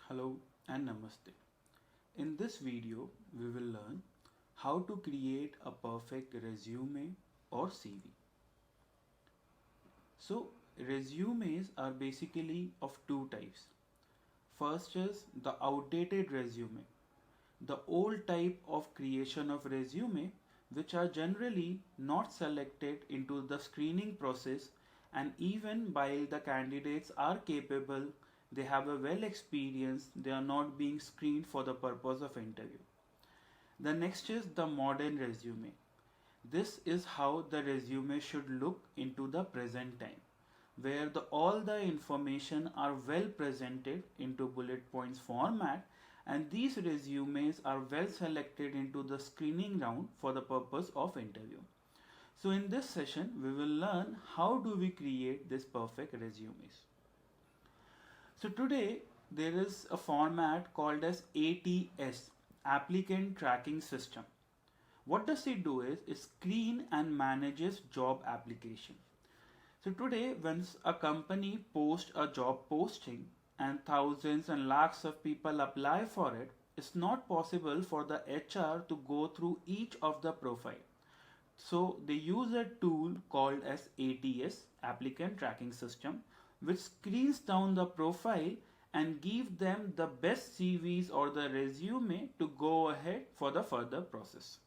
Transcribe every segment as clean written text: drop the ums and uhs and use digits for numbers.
Hello and Namaste. In this video, we will learn how to create a perfect resume or CV. So, resumes are basically of two types. First is the outdated resume, the old type of creation of resume which are generally not selected into the screening process, and even while the candidates are capable, they have a well experience, they are not being screened for the purpose of interview. The next is the modern resume. This is how the resume should look into the present time, where all the information are well presented into bullet points format, and these resumes are well selected into the screening round for the purpose of interview. So in this session, we will learn how do we create this perfect resumes. So today there is a format called as ATS, Applicant Tracking System. What does it do is screen and manages job application. So today when a company posts a job posting and thousands and lakhs of people apply for it, it's not possible for the HR to go through each of the profile. So they use a tool called as ATS, Applicant Tracking System, which screens down the profile and give them the best CVs or the resume to go ahead for the further process.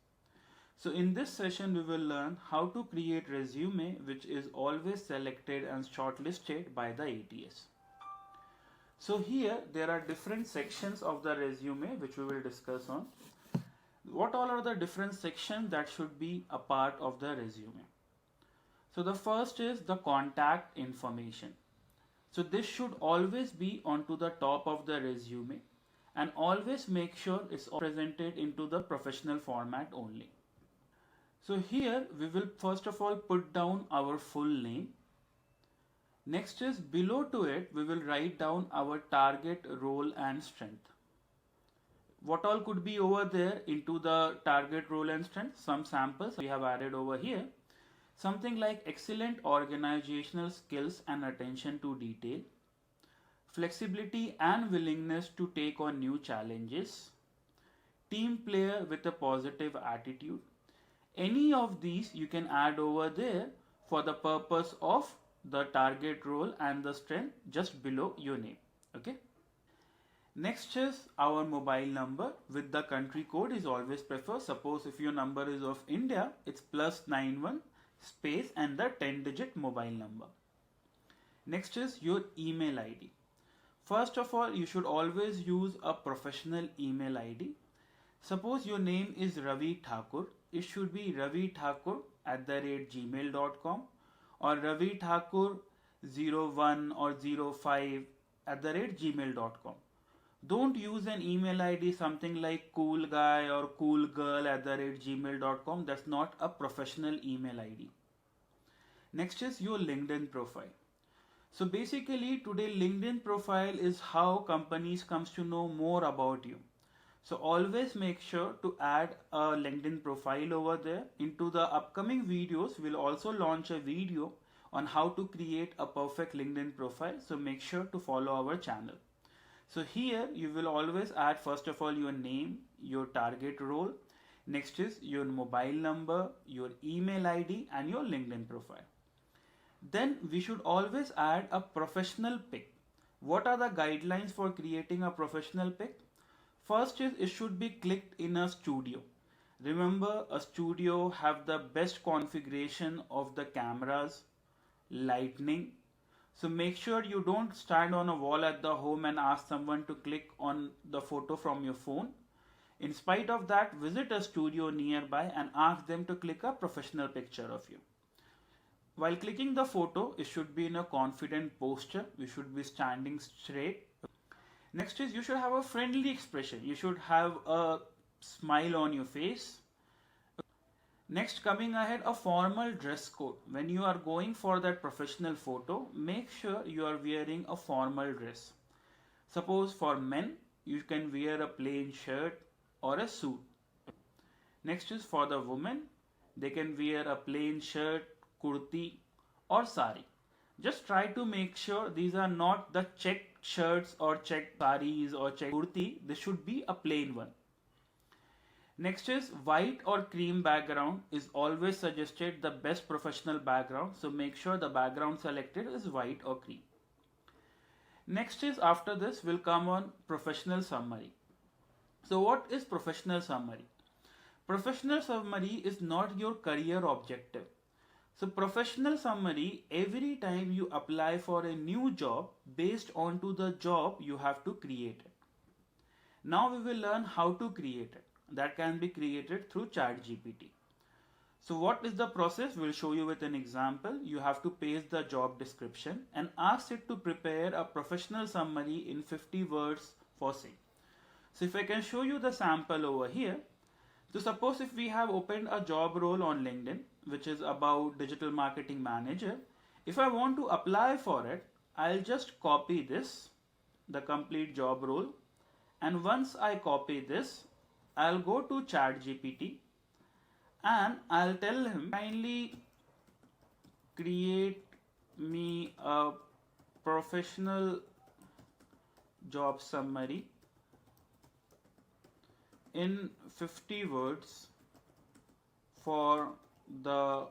So in this session we will learn how to create resume which is always selected and shortlisted by the ATS. So here there are different sections of the resume which we will discuss on. What all are the different sections that should be a part of the resume? So the first is the contact information. So this should always be onto the top of the resume, and always make sure it's presented into the professional format only. So here we will first of all put down our full name. Next is below to it we will write down our target role and strength. What all could be over there into the target role and strength? Some samples we have added over here. Something like excellent organizational skills and attention to detail, flexibility and willingness to take on new challenges, team player with a positive attitude. Any of these you can add over there for the purpose of the target role and the strength just below your name. Okay. Next is our mobile number with the country code is always preferred. Suppose if your number is of India, it's +91 space and the 10-digit mobile number. Next is your email ID. First of all, you should always use a professional email ID. Suppose your name is Ravi Thakur, it should be ravithakur@gmail.com or Ravi Thakur 01 or 05@gmail.com. Don't use an email ID something like cool guy or cool girl@gmail.com. That's not a professional email ID. Next is your LinkedIn profile. So basically today LinkedIn profile is how companies comes to know more about you. So always make sure to add a LinkedIn profile over there. Into the upcoming videos, we'll also launch a video on how to create a perfect LinkedIn profile. So make sure to follow our channel. So here you will always add first of all your name, your target role. Next is your mobile number, your email ID and your LinkedIn profile. Then we should always add a professional pic. What are the guidelines for creating a professional pic? First is it should be clicked in a studio. Remember, a studio have the best configuration of the cameras, lighting. So make sure you don't stand on a wall at the home and ask someone to click on the photo from your phone. In spite of that, visit a studio nearby and ask them to click a professional picture of you. While clicking the photo, it should be in a confident posture. You should be standing straight. Next is you should have a friendly expression. You should have a smile on your face. Next, coming ahead, a formal dress code. When you are going for that professional photo, make sure you are wearing a formal dress. Suppose for men, you can wear a plain shirt or a suit. Next is for the women, they can wear a plain shirt, kurti or sari. Just try to make sure these are not the checked shirts or checked saris or checked kurti, this should be a plain one. Next is white or cream background is always suggested the best professional background. So make sure the background selected is white or cream. Next is after this will come on professional summary. So what is professional summary? Professional summary is not your career objective. So professional summary, every time you apply for a new job, based onto the job you have to create it. Now we will learn how to create it. That can be created through ChatGPT. So what is the process? We'll show you with an example. You have to paste the job description and ask it to prepare a professional summary in 50 words for say. So if I can show you the sample over here. So suppose if we have opened a job role on LinkedIn, which is about digital marketing manager. If I want to apply for it, I'll just copy this, the complete job role. And once I copy this, I'll go to ChatGPT and I'll tell him kindly create me a professional job summary in 50 words for the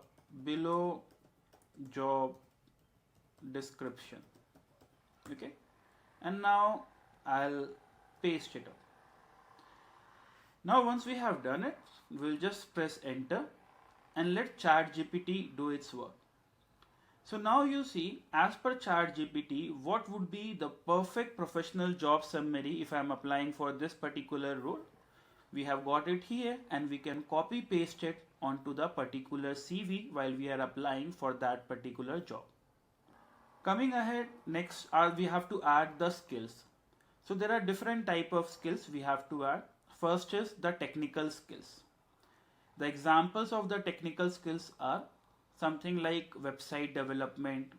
below job description. Okay, and now I'll paste it up. Now once we have done it, we'll just press enter and let ChatGPT do its work. So now you see, as per ChatGPT, what would be the perfect professional job summary if I'm applying for this particular role. We have got it here and we can copy paste it onto the particular CV while we are applying for that particular job. Coming ahead, next we have to add the skills. So there are different type of skills we have to add. First is the technical skills. The examples of the technical skills are something like website development,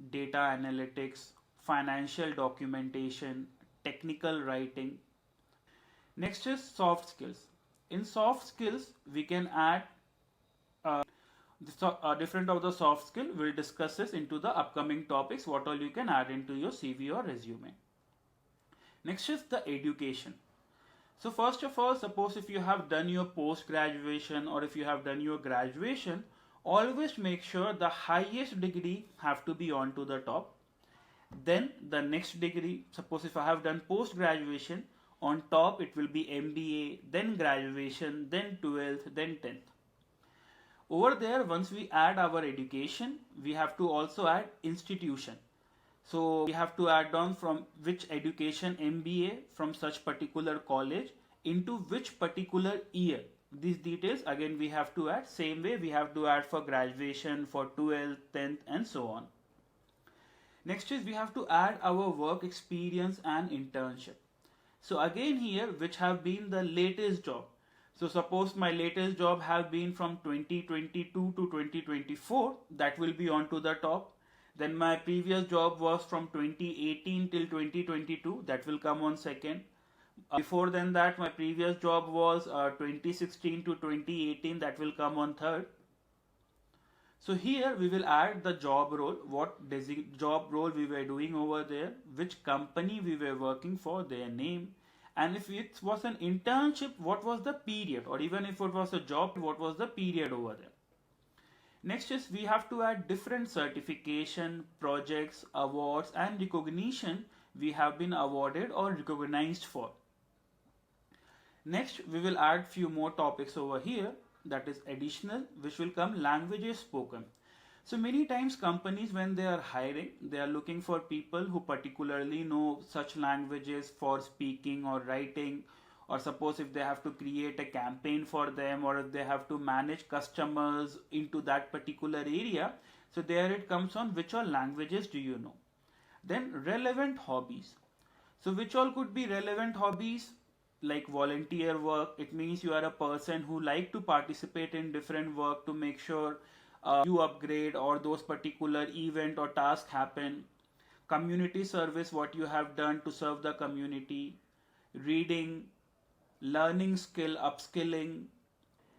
data analytics, financial documentation, technical writing. Next is soft skills. In soft skills, we can add different of the soft skill. We'll discuss this into the upcoming topics, what all you can add into your CV or resume. Next is the education. So first of all, suppose if you have done your post-graduation or if you have done your graduation, always make sure the highest degree have to be on to the top. Then the next degree, suppose if I have done post-graduation, on top it will be MBA, then graduation, then 12th, then 10th. Over there, once we add our education, we have to also add institution. So we have to add on from which education, MBA from such particular college into which particular year. These details again we have to add, same way we have to add for graduation, for 12th, 10th and so on. Next is we have to add our work experience and internship. So again here which have been the latest job. So suppose my latest job have been from 2022 to 2024, that will be on to the top. Then my previous job was from 2018 till 2022, that will come on second. Before than that, my previous job was 2016 to 2018, that will come on third. So here we will add the job role, what job role we were doing over there, which company we were working for, their name, and if it was an internship, what was the period, or even if it was a job, what was the period over there. Next is we have to add different certification, projects, awards and recognition we have been awarded or recognized for. Next we will add few more topics over here, that is additional, which will come languages spoken. So many times companies when they are hiring, they are looking for people who particularly know such languages for speaking or writing, or suppose if they have to create a campaign for them or if they have to manage customers into that particular area. So there it comes on which all languages do you know. Then relevant hobbies. So which all could be relevant hobbies? Like volunteer work, it means you are a person who like to participate in different work to make sure you upgrade or those particular event or task happen. Community service, what you have done to serve the community. Reading, learning skill, upskilling.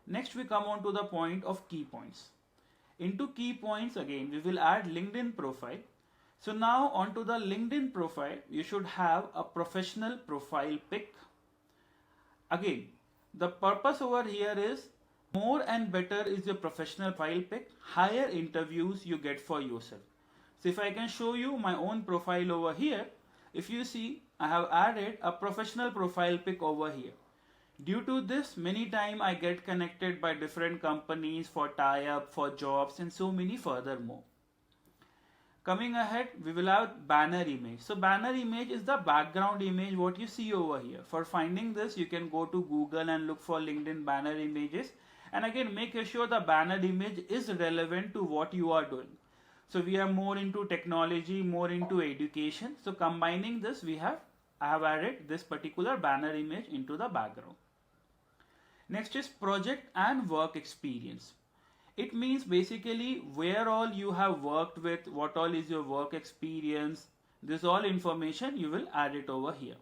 Next we come on to the point of key points. Into key points again we will add LinkedIn profile. So now onto the LinkedIn profile, you should have a professional profile pic. Again, the purpose over here is more and better is your professional profile pic, higher interviews you get for yourself. So if I can show you my own profile over here, if you see, I have added a professional profile pic over here. Due to this, many times I get connected by different companies for tie-up, for jobs, and so many furthermore. Coming ahead, we will have banner image. So banner image is the background image what you see over here. For finding this, you can go to Google and look for LinkedIn banner images. And again, make sure the banner image is relevant to what you are doing. So we are more into technology, more into education. So combining this, I have added this particular banner image into the background. Next is project and work experience. It means basically where all you have worked with, what all is your work experience. This all information you will add it over here.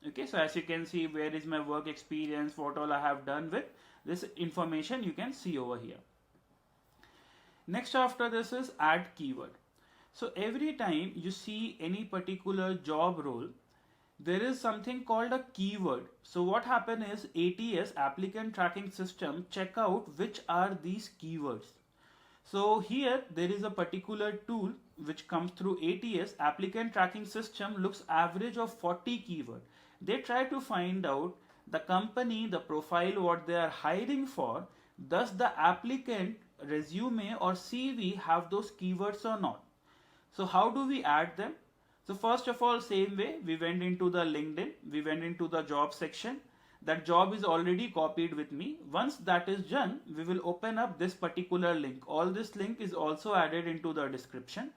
Okay, so as you can see, where is my work experience, what all I have done with, this information you can see over here. Next after this is add keyword. So every time you see any particular job role, there is something called a keyword. So what happen is ATS, Applicant Tracking System, check out which are these keywords. So here there is a particular tool which comes through ATS, Applicant Tracking System, looks average of 40 keywords. They try to find out the company, the profile what they are hiring for, does the applicant resume or CV have those keywords or not. So how do we add them? So first of all, same way, we went into the LinkedIn, we went into the job section. That job is already copied with me. Once that is done, we will open up this particular link. All this link is also added into the description.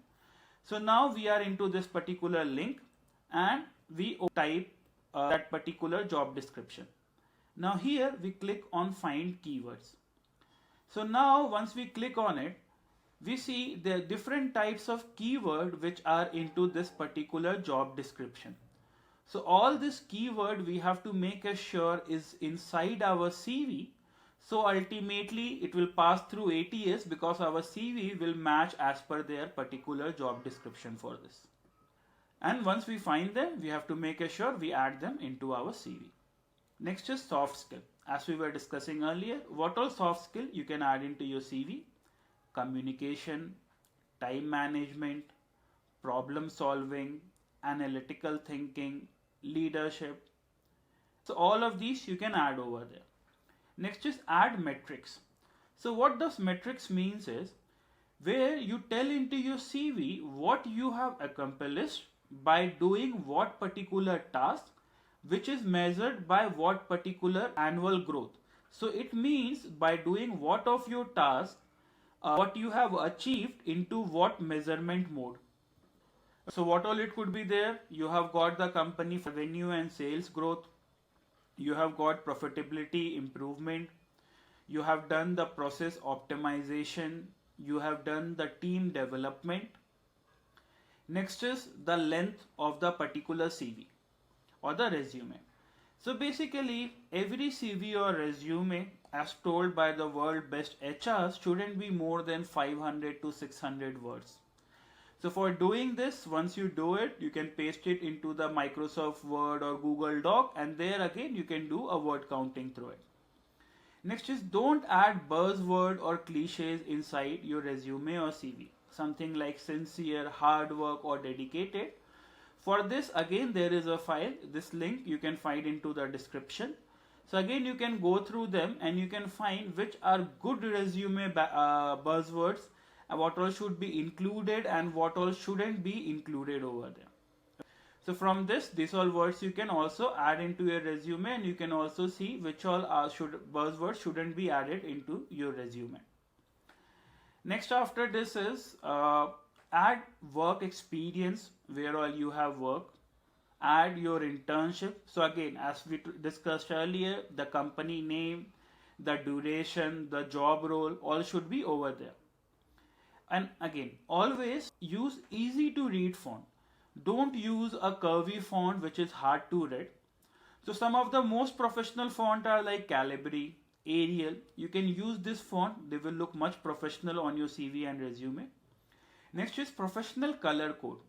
So now we are into this particular link and we type that particular job description. Now here we click on find keywords. So now once we click on it, we see there are different types of keyword which are into this particular job description. So all this keyword we have to make sure is inside our CV. So ultimately it will pass through ATS because our CV will match as per their particular job description for this. And once we find them, we have to make sure we add them into our CV. Next is soft skill. As we were discussing earlier, what all soft skill you can add into your CV? Communication, time management, problem solving, analytical thinking, leadership. So all of these you can add over there. Next is add metrics. So what does metrics means is where you tell into your CV what you have accomplished by doing what particular task, which is measured by what particular annual growth. So it means by doing what of your task, what you have achieved into what measurement mode. So what all it could be there? You have got the company revenue and sales growth. You have got profitability improvement. You have done the process optimization. You have done the team development. Next is the length of the particular CV or the resume. So basically every CV or resume as told by the world best HRs shouldn't be more than 500 to 600 words. So for doing this, once you do it, you can paste it into the Microsoft Word or Google Doc, and there again you can do a word counting through it. Next is don't add buzzword or cliches inside your resume or CV. Something like sincere, hard work or dedicated. For this again there is a file, this link you can find into the description. So again you can go through them and you can find which are good resume buzzwords and what all should be included and what all shouldn't be included over there. So from this, these all words you can also add into your resume and you can also see which all buzzwords shouldn't be added into your resume. Next after this is add work experience where all you have worked. Add your internship. So again, as we discussed earlier, the company name, the duration, the job role, all should be over there. And again, always use easy to read font. Don't use a curvy font which is hard to read. So some of the most professional font are like Calibri, Arial. You can use this font. They will look much professional on your CV and resume. Next is professional color code.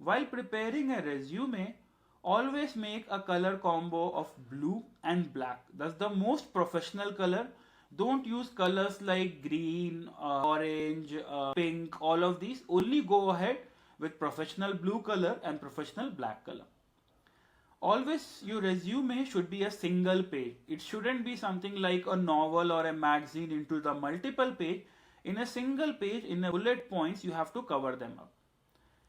While preparing a resume, always make a color combo of blue and black. That's the most professional color. Don't use colors like green, orange, pink, all of these. Only go ahead with professional blue color and professional black color. Always your resume should be a single page. It shouldn't be something like a novel or a magazine into the multiple page. In a single page, in a bullet points, you have to cover them up.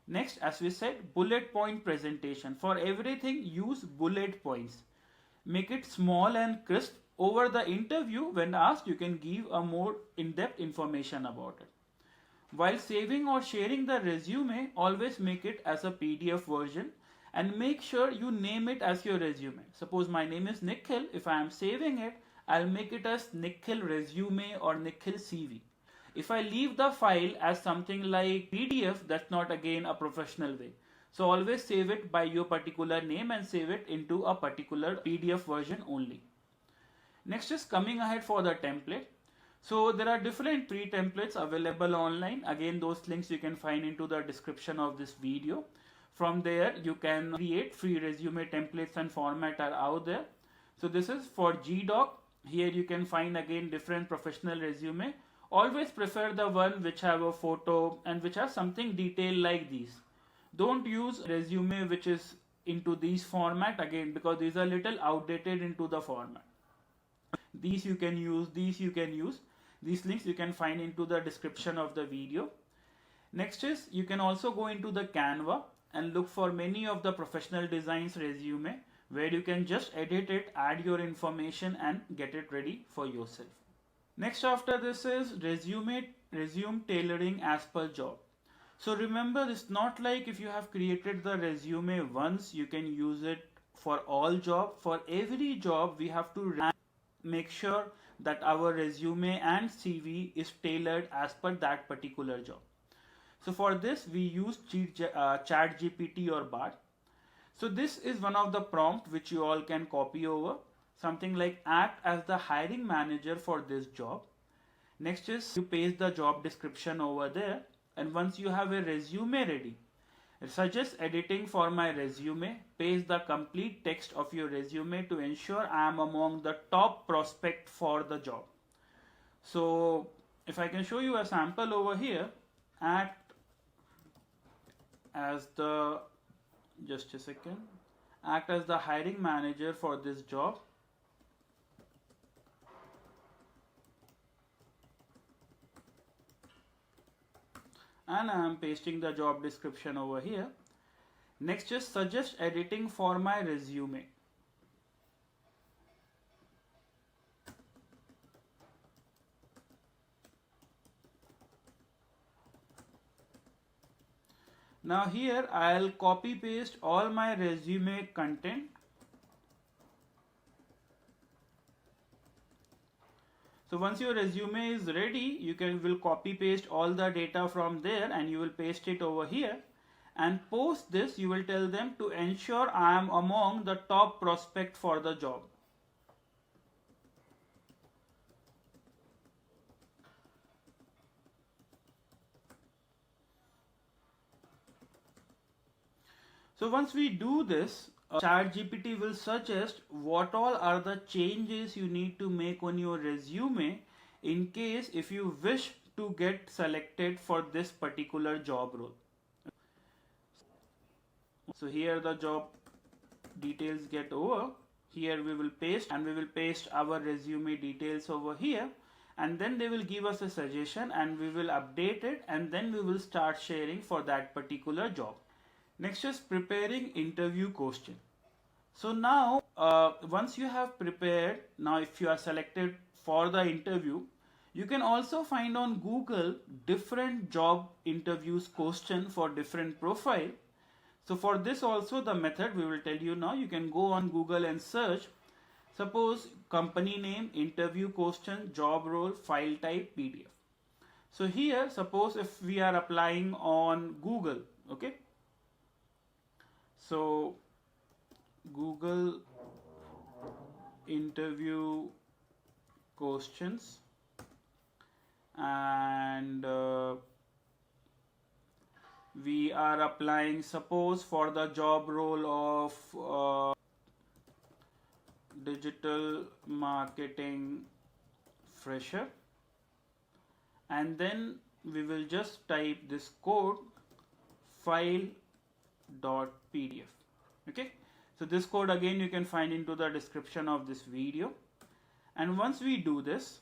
Next, as we said, bullet point presentation. For everything, use bullet points. Make it small and crisp. Over the interview, when asked, you can give a more in-depth information about it. While saving or sharing the resume, always make it as a PDF version and make sure you name it as your resume. Suppose my name is Nikhil. If I am saving it, I'll make it as Nikhil resume or Nikhil CV. If I leave the file as something like PDF, that's not again a professional way. So always save it by your particular name and save it into a particular PDF version only. Next is coming ahead for the template. So there are different free templates available online. Again, those links you can find into the description of this video. From there, you can create free resume templates and format are out there. So this is for GDoc. Here you can find again different professional resume. Always prefer the one which have a photo and which has something detailed like these. Don't use resume which is into these format again because these are little outdated into the format. These you can use, these you can use. These links you can find into the description of the video. Next is you can also go into the Canva and look for many of the professional designs resume where you can just edit it, add your information and get it ready for yourself. Next after this is resume tailoring as per job. So remember, it's not like if you have created the resume once you can use it for all job. For every job we have to make sure that our resume and CV is tailored as per that particular job. So for this we use ChatGPT or Bard. So this is one of the prompt which you all can copy over. Something like act as the hiring manager for this job. Next is you paste the job description over there, and once you have a resume ready, suggest editing for my resume. Paste the complete text of your resume to ensure I am among the top prospect for the job. So if I can show you a sample over here, act as the act as the hiring manager for this job. And I am pasting the job description over here. Next is suggest editing for my resume. Now here I'll copy paste all my resume content. So once your resume is ready, you will copy paste all the data from there and you will paste it over here. And post this, you will tell them to ensure I am among the top prospect for the job. So once we do this, ChatGPT will suggest what all are the changes you need to make on your resume in case if you wish to get selected for this particular job role. So here the job details get over. Here we will paste and we will paste our resume details over here, and then they will give us a suggestion and we will update it, and then we will start sharing for that particular job. Next is preparing interview question. So now once you have prepared, now if you are selected for the interview, you can also find on Google different job interviews question for different profile. So for this also the method we will tell you now. You can go on Google and search, suppose company name, interview question, job role, file type, PDF. So here suppose if we are applying on Google, okay, so Google interview questions, and We are applying, suppose, for the job role of digital marketing fresher, and then we will just type this code file.pdf. Okay, so this code again you can find into the description of this video. And once we do this,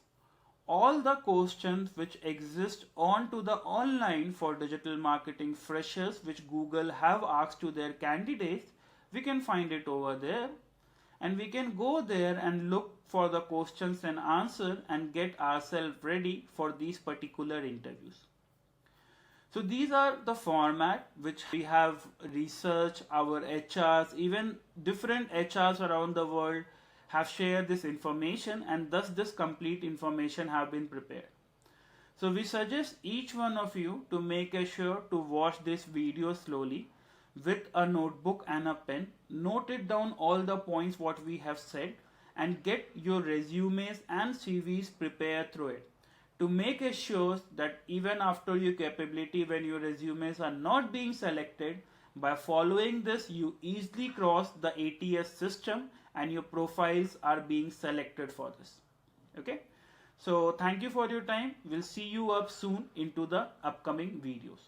all the questions which exist onto the online for digital marketing freshers which Google have asked to their candidates, we can find it over there, and we can go there and look for the questions and answer and get ourselves ready for these particular interviews. So these are the format which we have researched. Our HRs, even different HRs around the world have shared this information, and thus this complete information have been prepared. So we suggest each one of you to make sure to watch this video slowly with a notebook and a pen, note it down all the points what we have said, and get your resumes and CVs prepared through it, to make sure that even after your capability, when your resumes are not being selected, by following this you easily cross the ATS system and your profiles are being selected for this. Okay, so thank you for your time. We'll see you up soon into the upcoming videos.